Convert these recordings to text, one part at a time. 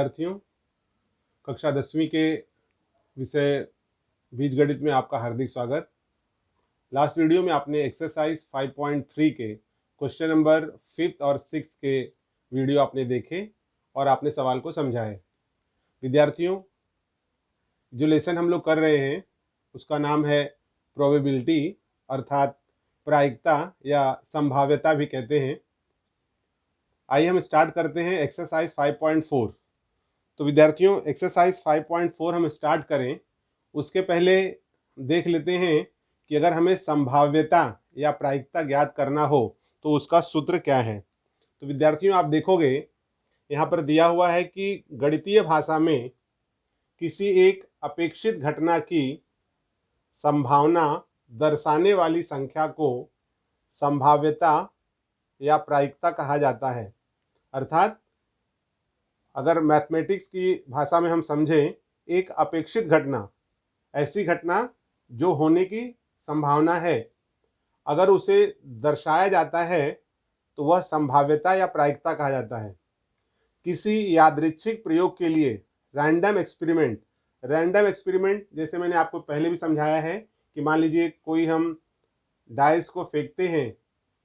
विद्यार्थियों, कक्षा 10वीं के विषय बीजगणित में आपका हार्दिक स्वागत। लास्ट वीडियो में आपने एक्सरसाइज 5.3 के क्वेश्चन नंबर 5th और 6th के वीडियो आपने देखे और आपने सवाल को समझा है। विद्यार्थियों, जो लेसन हम लोग कर रहे हैं उसका नाम है प्रोबेबिलिटी, अर्थात प्रायिकता या संभाव्यता भी कहते हैं। आइए हम स्टार्ट करते हैं एक्सरसाइज 5.4। तो विद्यार्थियों, एक्सरसाइज 5.4 हम स्टार्ट करें उसके पहले देख लेते हैं कि अगर हमें संभाव्यता या प्रायिकता ज्ञात करना हो तो उसका सूत्र क्या है। तो विद्यार्थियों, आप देखोगे यहाँ पर दिया हुआ है कि गणितीय भाषा में किसी एक अपेक्षित घटना की संभावना दर्शाने वाली संख्या को संभाव्यता या प्रायिकता कहा जाता है। अर्थात अगर मैथमेटिक्स की भाषा में हम समझें, एक अपेक्षित घटना, ऐसी घटना जो होने की संभावना है, अगर उसे दर्शाया जाता है तो वह संभाव्यता या प्रायिकता कहा जाता है। किसी यादृच्छिक प्रयोग के लिए रैंडम एक्सपेरिमेंट जैसे मैंने आपको पहले भी समझाया है कि मान लीजिए कोई हम डाइस को फेंकते हैं,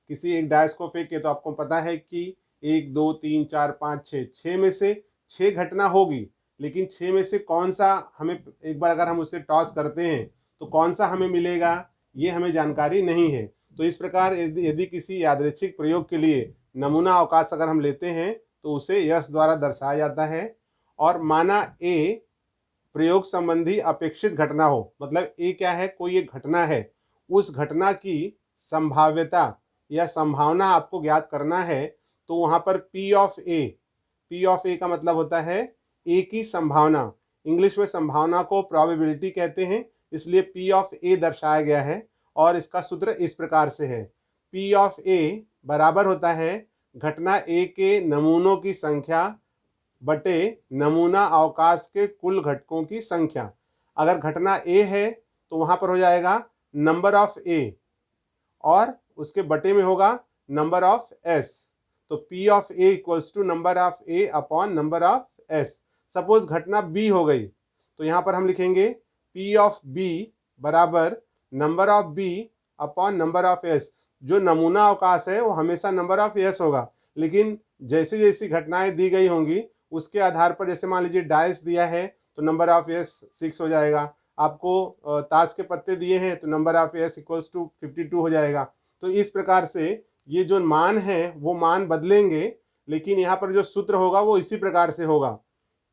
किसी एक डाइस को फेंक के, तो आपको पता है कि 1 2 3 4 5 6 में से 6 घटना होगी, लेकिन 6 में से कौन सा हमें, एक बार अगर हम उसे टॉस करते हैं तो कौन सा हमें मिलेगा, ये हमें जानकारी नहीं है। तो इस प्रकार यदि किसी यादृच्छिक प्रयोग के लिए नमूना अवकाश अगर हम लेते हैं तो उसे यश द्वारा दर्शाया जाता है। और माना ए प्रयोग संबंधी अपेक्षित घटना हो, मतलब ए क्या है, कोई एक घटना है, उस घटना की संभाव्यता या संभावना आपको ज्ञात करना है, तो वहां पर पी ऑफ ए का मतलब होता है ए की संभावना। इंग्लिश में संभावना को प्रोबेबिलिटी कहते हैं, इसलिए पी ऑफ ए दर्शाया गया है। और इसका सूत्र इस प्रकार से है, पी ऑफ ए बराबर होता है घटना ए के नमूनों की संख्या बटे नमूना अवकाश के कुल घटकों की संख्या। अगर घटना ए है तो वहां पर हो जाएगा नंबर ऑफ ए और उसके बटे में होगा नंबर ऑफ एस। तो P of A equals to number of A upon number of S. Suppose घटना बी हो गई तो यहाँ पर हम लिखेंगे पी ऑफ बी बराबर number of B upon number of S. जो नमूना अवकाश है वो हमेशा नंबर ऑफ एस होगा, लेकिन जैसी जैसी घटनाएं दी गई होंगी उसके आधार पर, जैसे मान लीजिए डाइस दिया है तो नंबर ऑफ एस 6 हो जाएगा, आपको ताश के पत्ते दिए हैं तो number of S equals to 52 हो जाएगा। तो इस प्रकार से ये जो मान है वो मान बदलेंगे, लेकिन यहाँ पर जो सूत्र होगा वो इसी प्रकार से होगा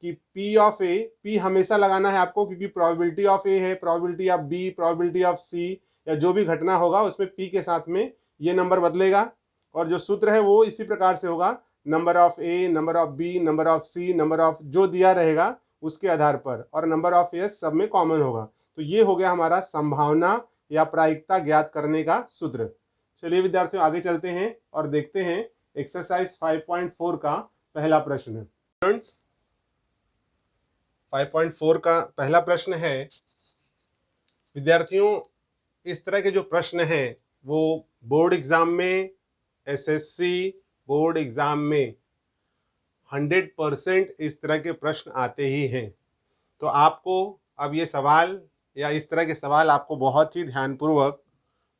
कि पी ऑफ ए, पी हमेशा लगाना है आपको, क्योंकि प्रोबेबिलिटी ऑफ ए है, probability of B, probability of C, या जो भी घटना होगा उसमें पी के साथ में ये नंबर बदलेगा। और जो सूत्र है वो इसी प्रकार से होगा, number of A, number of B, number of C, number of जो दिया रहेगा उसके आधार पर, और नंबर ऑफ एस सब में कॉमन होगा। तो ये हो गया हमारा संभावना या प्रायिकता ज्ञात करने का सूत्र। चलिए विद्यार्थियों, आगे चलते हैं और देखते हैं एक्सरसाइज 5.4 का पहला प्रश्न। स्टूडेंट्स, 5.4 का पहला प्रश्न है, विद्यार्थियों इस तरह के जो प्रश्न हैं वो बोर्ड एग्जाम में, एसएससी बोर्ड एग्जाम में 100% इस तरह के प्रश्न आते ही हैं। तो आपको अब ये सवाल या इस तरह के सवाल आपको बहुत ही ध्यानपूर्वक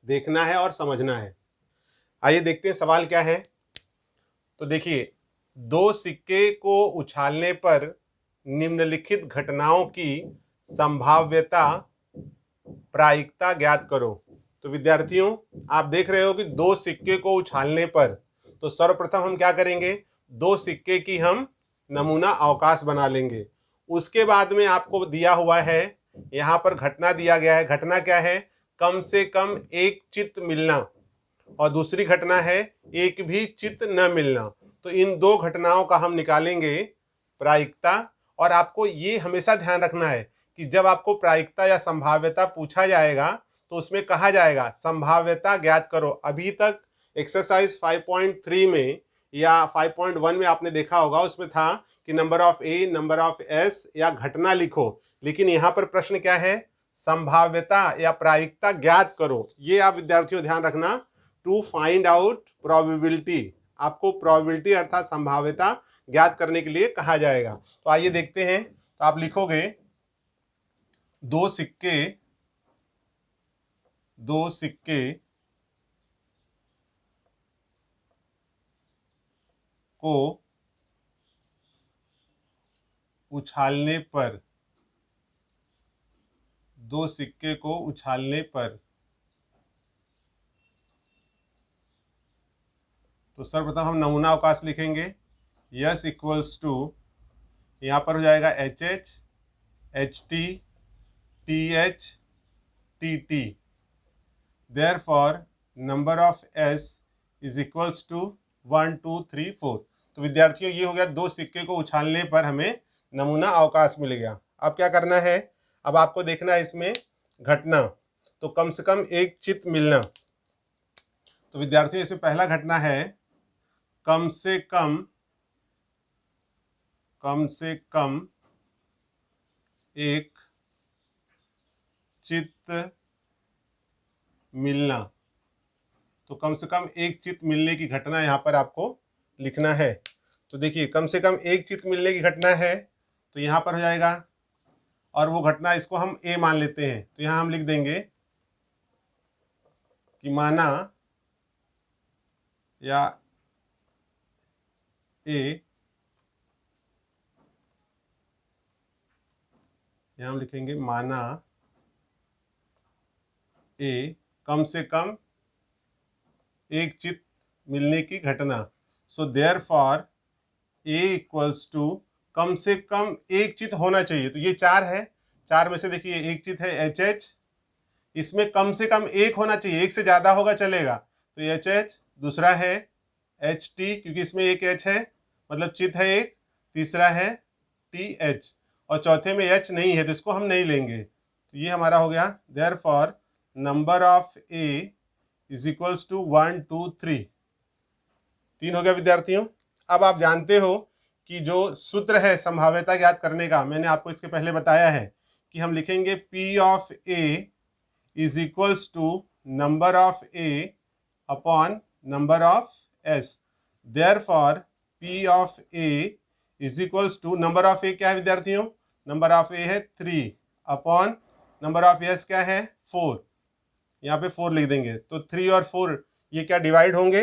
देखना है और समझना है। आइए देखते हैं सवाल क्या है। तो देखिए, 2 सिक्के को उछालने पर निम्नलिखित घटनाओं की संभाव्यता प्रायिकता ज्ञात करो। तो विद्यार्थियों, आप देख रहे हो कि 2 सिक्के को उछालने पर, तो सर्वप्रथम हम क्या करेंगे, 2 सिक्के की हम नमूना अवकाश बना लेंगे। उसके बाद में आपको दिया हुआ है, यहाँ पर घटना दिया गया है। घटना क्या है, कम से कम एक चित्त मिलना, और दूसरी घटना है एक भी चित्त न मिलना। तो इन 2 घटनाओं का हम निकालेंगे प्रायिकता। और आपको ये हमेशा ध्यान रखना है कि जब आपको प्रायिकता या संभाव्यता पूछा जाएगा तो उसमें कहा जाएगा संभाव्यता ज्ञात करो। अभी तक एक्सरसाइज 5.3 में या 5.1 में आपने देखा होगा, उसमें था कि number of A, number of S या घटना लिखो, लेकिन यहाँ पर प्रश्न क्या है, संभाव्यता या प्रायिकता ज्ञात करो। ये आप विद्यार्थियों ध्यान रखना, टू फाइंड आउट प्रोबेबिलिटी, आपको प्रोबेबिलिटी अर्थात संभाव्यता ज्ञात करने के लिए कहा जाएगा। तो आइए देखते हैं। तो आप लिखोगे दो सिक्के को उछालने पर, दो सिक्के को उछालने पर, तो सर्वप्रथम हम नमूना अवकाश लिखेंगे। यस इक्वल्स टू, यहाँ पर हो जाएगा H H, H T, T H, T T. Therefore number of S is equals to 1 2 3 4। तो विद्यार्थियों ये हो गया दो सिक्के को उछालने पर हमें नमूना अवकाश मिल गया। अब क्या करना है, अब आपको देखना है इसमें घटना, तो कम से कम एक चित्त मिलना। तो विद्यार्थियों इसमें पहला घटना है कम से कम एक चित्त मिलना। तो कम से कम एक चित्त मिलने की घटना यहाँ पर आपको लिखना है। तो देखिए कम से कम एक चित्त मिलने की घटना है, तो यहाँ पर हो जाएगा, और वो घटना इसको हम ए मान लेते हैं। तो यहाँ हम लिख देंगे कि माना या ए, यहाँ हम लिखेंगे माना ए कम से कम एक चित्त मिलने की घटना। So therefore A equals to, कम से कम एक चित्त होना चाहिए। तो ये 4 है, 4 में से देखिए एक चित्त है एच एच, इसमें कम से कम एक होना चाहिए, एक से ज़्यादा होगा चलेगा। तो एच एच, दूसरा है एच टी, क्योंकि इसमें एक एच है मतलब चित्त है एक, तीसरा है टी एच, और चौथे में एच नहीं है तो इसको हम नहीं लेंगे। तो ये हमारा हो गया therefore number of A is equals to 1 2 3। 3 हो गया विद्यार्थियों। अब आप जानते हो कि जो सूत्र है संभाव्यता ज्ञात करने का, मैंने आपको इसके पहले बताया है कि हम लिखेंगे P of A is equals to number of A upon number of S। Therefore P of A is equals to, number of A क्या है विद्यार्थियों, नंबर ऑफ A है 3 अपॉन नंबर ऑफ S क्या है 4, यहाँ पे 4 लिख देंगे। तो 3 और 4 ये क्या डिवाइड होंगे,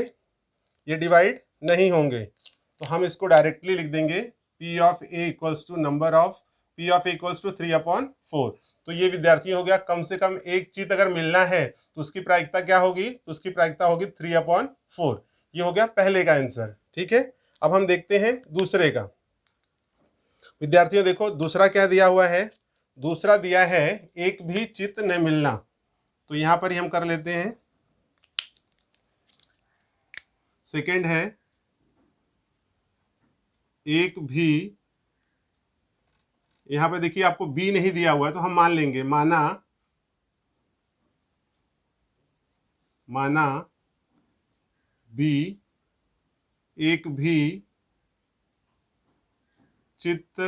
ये डिवाइड नहीं होंगे, तो हम इसको डायरेक्टली लिख देंगे P of A equals to number of P of A equals to 3 upon 4। तो ये विद्यार्थी हो गया कम से कम एक चित्त अगर मिलना है तो उसकी प्रायिकता क्या होगी, तो उसकी प्रायिकता होगी 3 अपॉन 4। ये हो गया पहले का आंसर। ठीक है, अब हम देखते हैं दूसरे का। विद्यार्थियों देखो दूसरा क्या दिया हुआ है, दूसरा दिया है एक भी चित्त न मिलना। तो यहां पर ही हम कर लेते हैं, सेकंड है एक भी, यहां पे देखिए आपको बी नहीं दिया हुआ है तो हम मान लेंगे माना बी एक भी चित्त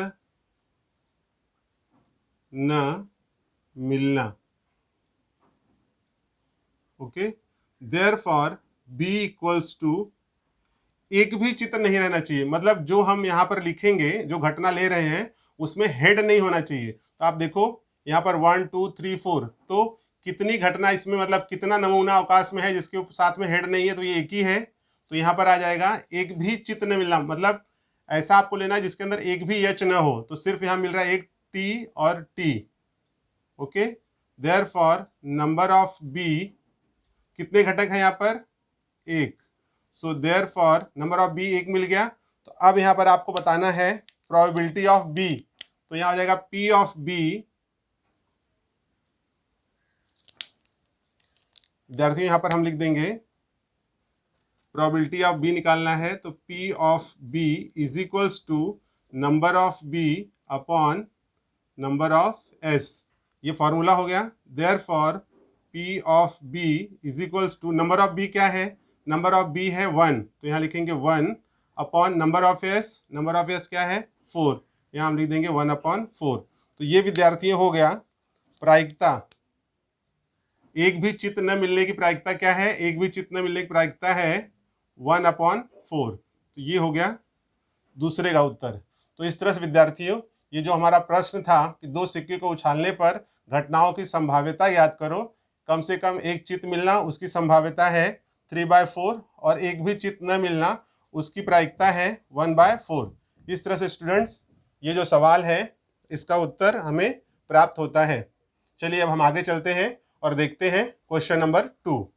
न मिलना। Okay, therefore B equals to, एक भी चित्र नहीं रहना चाहिए, मतलब जो हम यहाँ पर लिखेंगे जो घटना ले रहे हैं उसमें हेड नहीं होना चाहिए। तो आप देखो यहाँ पर 1 2 3 4, तो कितनी घटना इसमें, मतलब कितना नमूना अवकाश में है जिसके साथ में हेड नहीं है, तो ये एक ही है। तो यहाँ पर आ जाएगा एक भी चित्त न मिलना, मतलब ऐसा आपको लेना है जिसके अंदर एक भी एच न हो। तो सिर्फ यहाँ मिल रहा है एक टी और T. Okay, therefore number of B, कितने घटक हैं यहाँ पर, एक। So therefore number of B एक मिल गया। तो अब यहाँ पर आपको बताना है प्रोबेबिलिटी ऑफ बी। तो यहाँ हो जाएगा P ऑफ बी, विद्यार्थियों यहाँ पर हम लिख देंगे प्रोबेबिलिटी ऑफ बी निकालना है, तो P of B is equals to number of B upon number of S। ये फॉर्मूला हो गया। Therefore P of B is equals to, number of B क्या है, नंबर ऑफ बी है 1, तो यहाँ लिखेंगे 1 upon number of S, number of S क्या है 4, यहाँ हम लिख देंगे 1 अपॉन 4। तो ये विद्यार्थियों हो गया प्रायिकता, एक भी चित्त न मिलने की प्रायिकता क्या है, एक भी चित्त न मिलने की प्रायिकता है 1/4। तो ये हो गया दूसरे का उत्तर। तो इस तरह से विद्यार्थियों, ये जो हमारा प्रश्न था कि दो सिक्के को उछालने पर घटनाओं की संभाव्यता याद करो, कम से कम एक चित्त मिलना उसकी संभाव्यता है 3/4 और एक भी चित्त न मिलना उसकी प्रायिकता है 1/4। इस तरह से स्टूडेंट्स, ये जो सवाल है इसका उत्तर हमें प्राप्त होता है। चलिए अब हम आगे चलते हैं और देखते हैं क्वेश्चन नंबर 2।